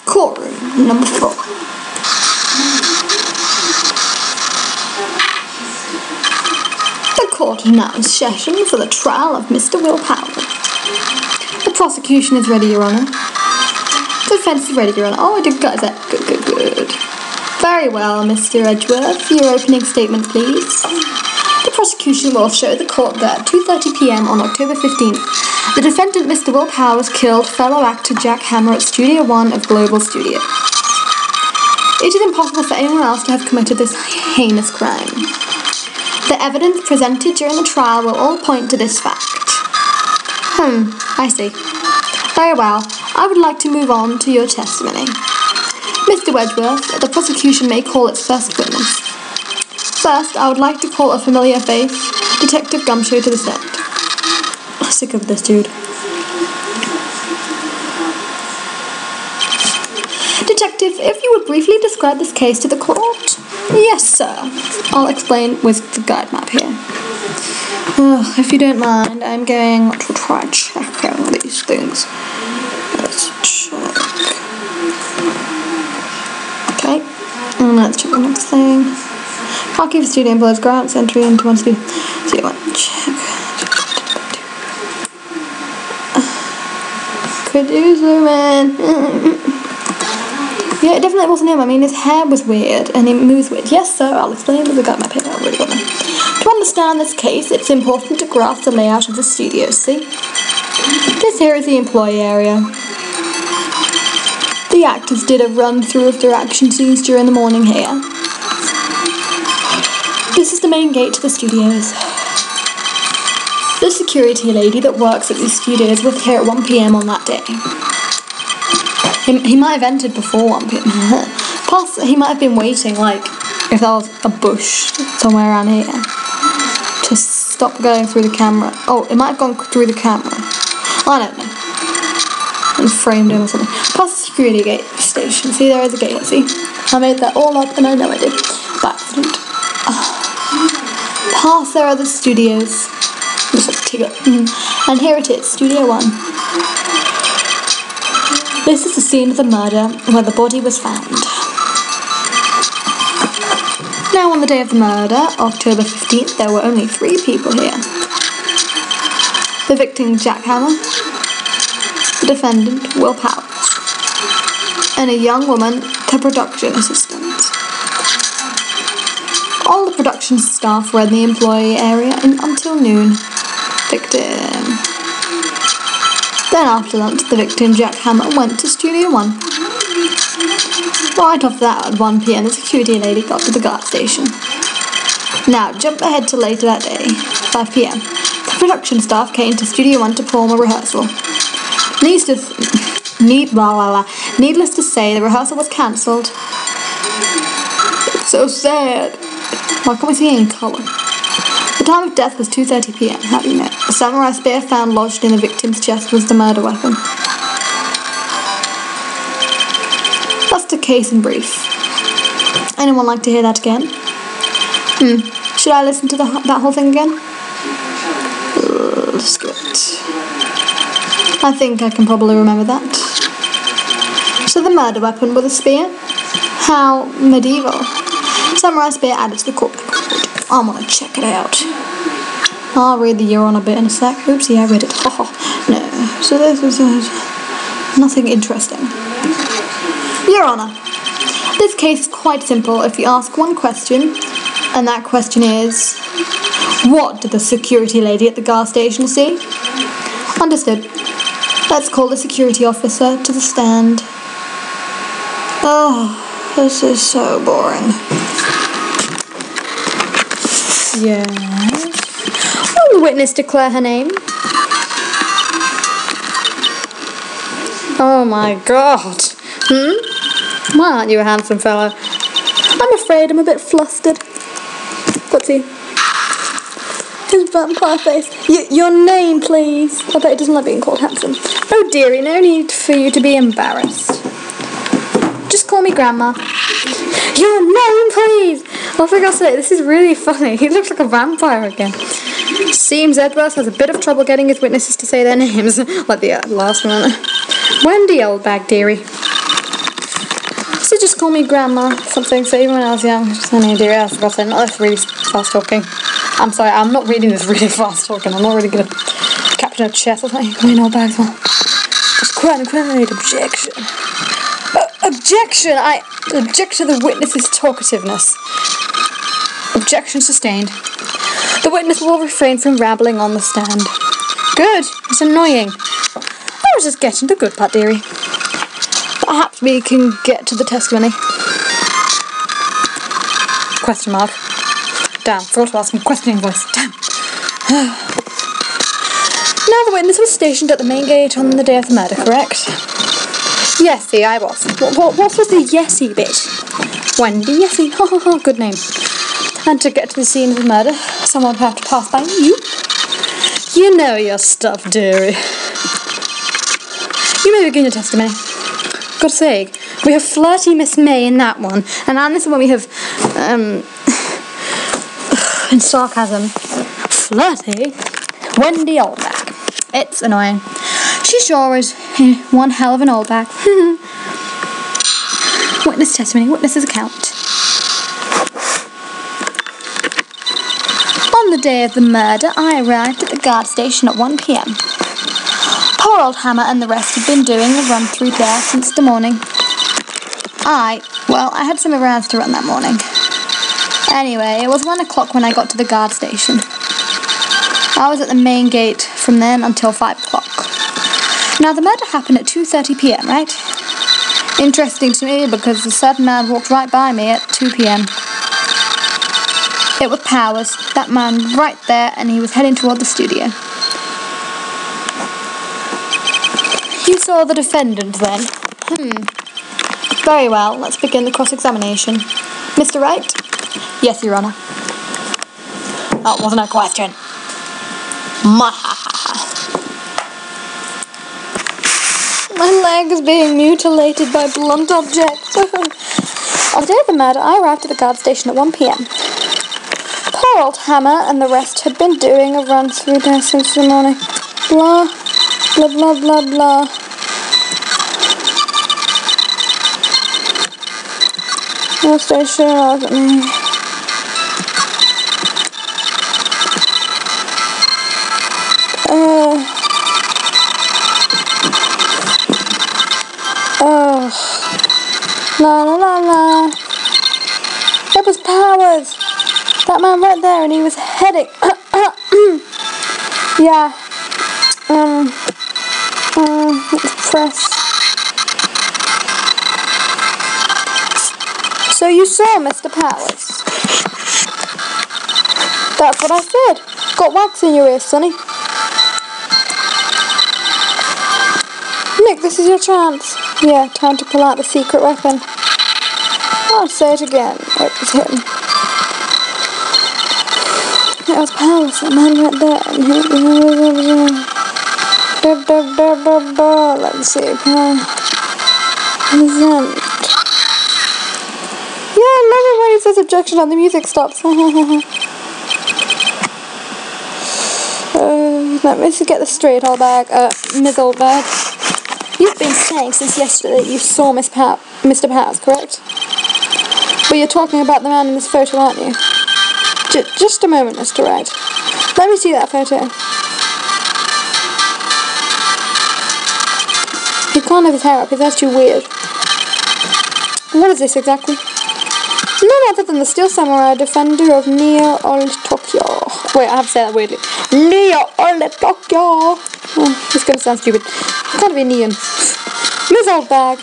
Courtroom number 4. The court is now in session for the trial of Mr. Will Powell. The prosecution is ready, Your Honour. The defence is ready, Your Honour. Oh, I did get that. Good. Very well, Mr. Edgeworth. Your opening statement, please. The prosecution will show the court that 2:30 p.m. on October 15th, the defendant, Mr. Will Powers, killed fellow actor Jack Hammer at Studio One of Global Studio. It is impossible for anyone else to have committed this heinous crime. The evidence presented during the trial will all point to this fact. I see. Very well. I would like to move on to your testimony. Mr. Wedgeworth, the prosecution may call its first witness. First, I would like to call a familiar face, Detective Gumshoe, to the stand. I'm sick of this dude. Detective, if you would briefly describe this case to the court. Yes, sir. I'll explain with the guide map here. If you don't mind, I'm going to try and check out these things. Let's check. Okay, and let's check the next thing. Can't keep studio employees grants entry into one studio. Studio one. Check. Could you zoom in? Yeah, it definitely wasn't him. I mean, his hair was weird and he moves weird. Yes, sir, I'll explain with the guy map here. I really got them. To understand this case, it's important to grasp the layout of the studio. See? This here is the employee area. The actors did a run-through of their action scenes during the morning here. This is the main gate to the studios. The security lady that works at these studios was here at 1 p.m. on that day. He might have entered before 1 p.m. Plus, he might have been waiting, like, if there was a bush somewhere around here, to stop going through the camera. Oh, it might have gone through the camera. I don't know. And framed him or something. Plus the security gate station. See, there is a gate, see? I made that all up and I know I did. By accident. Past there are the studios. Just like Tigger. And here it is, Studio 1. This is the scene of the murder where the body was found. Now on the day of the murder, October 15th, there were only 3 people here. The victim, Jack Hammer, the defendant, Will Powers, and a young woman, the production assistant. All the production staff were in the employee area until noon. Victim. Then after lunch, the victim, Jack Hammer, went to Studio 1. Right after that, at 1 p.m, the security lady got to the guard station. Now, jump ahead to later that day, 5 p.m. The production staff came to Studio 1 to perform a rehearsal. Needless to say, the rehearsal was cancelled. It's so sad. Why can't we see it in colour? The time of death was 2:30 p.m. How do you know? A samurai spear found lodged in the victim's chest was the murder weapon. That's the case in brief. Anyone like to hear that again? Should I listen to that whole thing again? Let's do it. I think I can probably remember that. So the murder weapon was a spear? How medieval. Samurai spear added to the court record. I'm gonna check it out. I'll read the year on a bit in a sec. Oopsie, I read it. No. So this is nothing interesting. Your Honour, this case is quite simple if you ask one question, and that question is, what did the security lady at the gas station see? Understood. Let's call the security officer to the stand. Oh, this is so boring. Yes. Will the witness declare her name? Oh my god. Why aren't you a handsome fellow? I'm afraid I'm a bit flustered. What's he? His vampire face. Your name, please. I bet he doesn't like being called handsome. Oh dearie, no need for you to be embarrassed. Just call me Grandma. Your name, please! Oh, for God's sake, this is really funny. He looks like a vampire again. Seems Edworth has a bit of trouble getting his witnesses to say their names, like the last one. Wendy, old bag dearie. So just call me Grandma, something, so even when I was young, just any dearie, I forgot to say, not this really fast talking. I'm sorry, I'm not reading this really fast talking, I'm not really good at capturing a chest or something. Come in, old bag, well. Just quite objection. Objection! I object to the witness's talkativeness. Objection sustained. The witness will refrain from rambling on the stand. Good, it's annoying. I was just getting to the good part, dearie. Perhaps we can get to the testimony. Question mark. Damn, forgot to ask in questioning voice. Damn. Now the witness was stationed at the main gate on the day of the murder, correct? Yesy, I was. What was the yesy bit? Wendy Yesy. Ha ha ha, good name. And to get to the scene of the murder, someone would have to pass by you. You know your stuff, dearie. You may begin your testimony. God's sake, we have flirty Miss May in that one, and on this one we have, in sarcasm, flirty Wendy Oldback. It's annoying. She sure is one hell of an oldback. Witness testimony, witness's account. On the day of the murder, I arrived at the guard station at 1 p.m. Poor old Hammer and the rest had been doing a run through there since the morning. I had some errands to run that morning. Anyway, it was 1 o'clock when I got to the guard station. I was at the main gate from then until 5 o'clock. Now, the murder happened at 2:30 p.m., right? Interesting to me because a certain man walked right by me at 2 p.m. It was Powers, that man right there, and he was heading toward the studio. You saw the defendant then? Very well, let's begin the cross-examination. Mr. Wright? Yes, Your Honour. That wasn't a question. My leg is being mutilated by blunt objects. On the day of the murder, I arrived at the guard station at 1 p.m. Poor old Hammer and the rest had been doing a run through there since the morning. Blah, blah, blah, blah, blah. No station, look at me. La la la la. It was Powers. That man right there, and he was heading. Yeah. Let's press. So you saw Mr. Powers? That's what I said. Got wax in your ears, sonny. Nick, this is your chance. Yeah, time to pull out the secret weapon. I'll say it again. It was him. It was Powers, that man right there. Let's see. Yeah, I love it when he says objection and the music stops. Let me just get this straight, old bag. Ms. Oldbag. You've been saying since yesterday that you saw Mr. Powers, correct? But you're talking about the man in this photo, aren't you? Just a moment, Mr. Wright. Let me see that photo. He can't have his hair up, his hair's too weird. What is this exactly? None other than the Steel Samurai, defender of Neo Old Tokyo. Wait, I have to say that weirdly. Neo Old Tokyo. Oh, it's going to sound stupid. It's got to be neon. Miss Oldbag.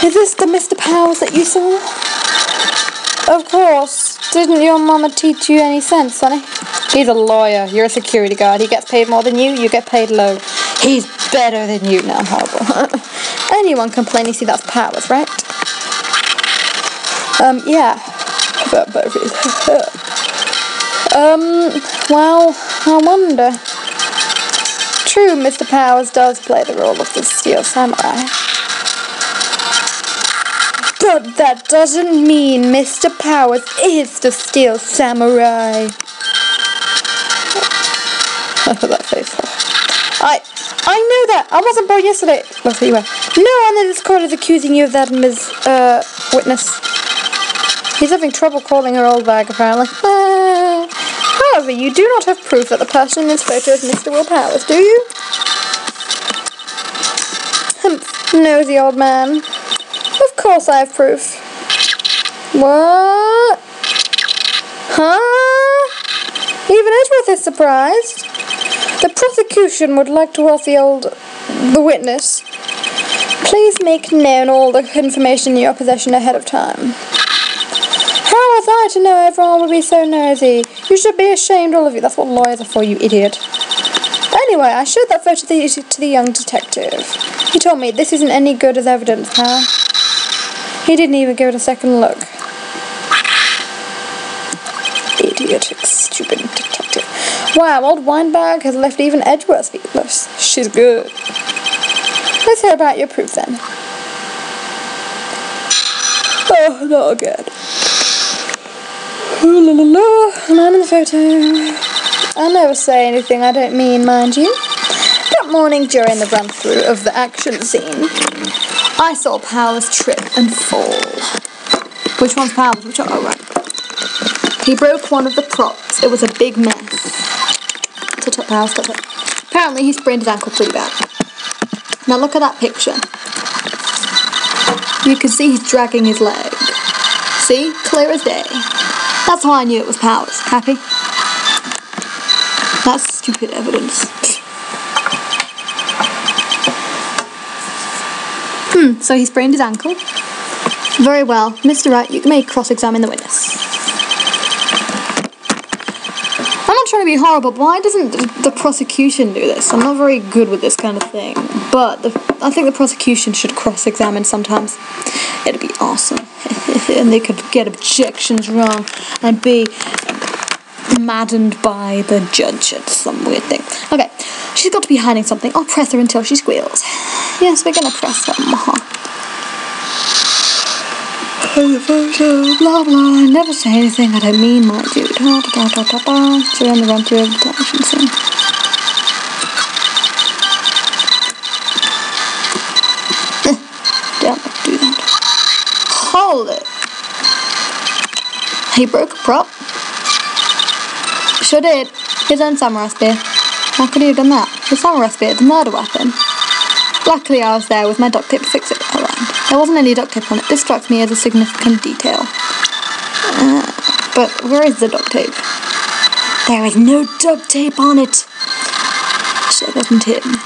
Is this the Mr. Powers that you saw? Of course. Didn't your mama teach you any sense, sonny? He's a lawyer. You're a security guard. He gets paid more than you. You get paid low. He's better than you. No, I'm horrible. Anyone can plainly see that's Powers, right? Yeah. Well, I wonder. True, Mr. Powers does play the role of the Steel Samurai. But that doesn't mean Mr. Powers is the Steel Samurai. That face. I know that. I wasn't born yesterday. Well, so you were. No one in this court is accusing you of that, Ms. Witness. He's having trouble calling her old bag, apparently. However, you do not have proof that the person in this photo is Mr. Will Powers, do you? Humph, nosy old man. Of course I have proof. What? Huh? Even Edgeworth is surprised. The prosecution would like to ask the witness, please make known all the information in your possession ahead of time. How was I to know everyone would be so nosy? You should be ashamed, all of you. That's what lawyers are for, you idiot. Anyway, I showed that photo to the young detective. He told me this isn't any good as evidence, huh? He didn't even give it a second look. Idiotic, stupid detective. Wow, old Weinberg has left even Edgeworth speechless. She's good. Let's hear about your proof then. Oh, not again. Ooh, la la la. Man in the photo. I never say anything I don't mean, mind you. That morning during the run-through of the action scene, I saw Powers trip and fall. Which one's Powers? Which one? Oh, right. He broke one of the props. It was a big mess. Touch up, Powers, touch up. Apparently he sprained his ankle pretty bad. Now look at that picture. You can see he's dragging his leg. See? Clear as day. That's how I knew it was Powers. Happy? That's stupid evidence. So he sprained his ankle. Very well. Mr. Wright, you may cross-examine the witness. I'm not trying to be horrible, but why doesn't the prosecution do this? I'm not very good with this kind of thing, but I think the prosecution should cross-examine sometimes. It'd be awesome. And they could get objections wrong and be maddened by the judge at some weird thing. Okay, she's got to be hiding something. I'll press her until she squeals. Yes, we're gonna press her. The photo, blah blah. Never say anything I don't mean, mind you. So we're on the run through of the action scene. Don't do that. Hold it. He broke a prop. Sure did. His own samurai spear. How could he have done that? The samurai spear, the murder weapon. Luckily I was there with my duct tape to fix it around. There wasn't any duct tape on it. This strikes me as a significant detail. But where is the duct tape? There is no duct tape on it. Shit, it wasn't him.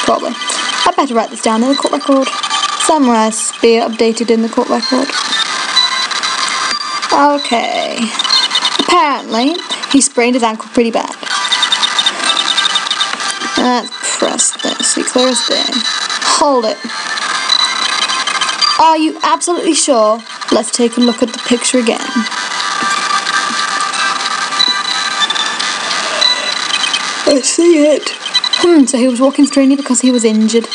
Probably. I better write this down in the court record. Samurai spear updated in the court record. Okay. Apparently, he sprained his ankle pretty bad. Let's press this. See, clear as day. Hold it. Are you absolutely sure? Let's take a look at the picture again. I see it. So he was walking strangely because he was injured.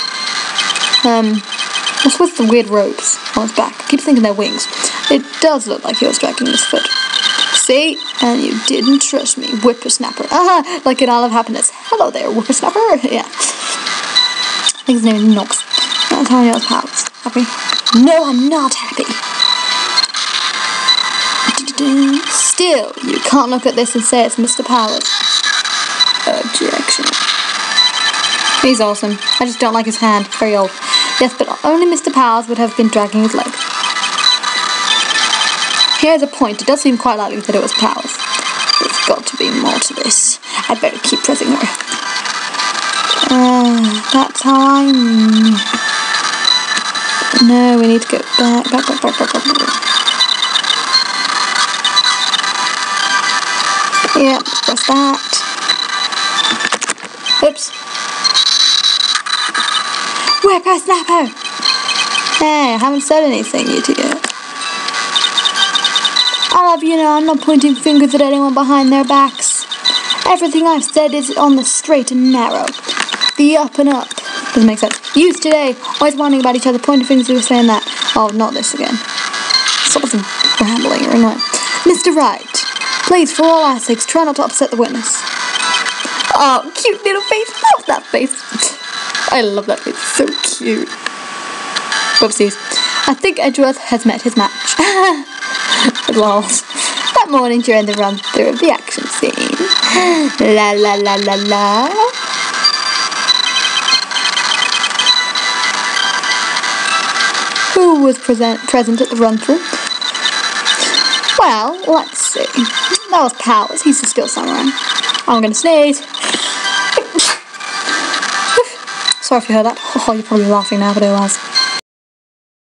What's with the weird ropes on his back? I keep thinking they're wings. It does look like he was dragging his foot. See? And you didn't trust me, whippersnapper. Aha! Like in Isle of Happiness. Hello there, whippersnapper. Yeah. I think his name is Knox. That's how I know it's Powers. Happy? No, I'm not happy. Still, you can't look at this and say it's Mr. Powers. Objection. He's awesome. I just don't like his hand. Very old. Yes, but only Mr. Powers would have been dragging his leg. Here's a point. It does seem quite likely that it was Powers. There's got to be more to this. I'd better keep pressing her. That's how I knew. No, we need to go back. Yeah, press that. Oops. Whippersnapper! Hey, I haven't said anything yet. I'll have you know I'm not pointing fingers at anyone behind their backs. Everything I've said is on the straight and narrow. The up and up. Doesn't make sense. Youth today, always whining about each other, pointing fingers, we were saying that. Oh, not this again. Stop with the rambling, you're annoying. Mr. Wright, please, for all our sakes, try not to upset the witness. Oh, cute little face. Love that face. I love that. It's so cute. Whoopsies. I think Edgeworth has met his match. Lols. That morning during the run-through of the action scene. La la la la la. Who was present at the run-through? Well, let's see. That was Powers. He's the still samurai. I'm gonna sneeze. Sorry if you heard that. Oh, you're probably laughing now, but it was.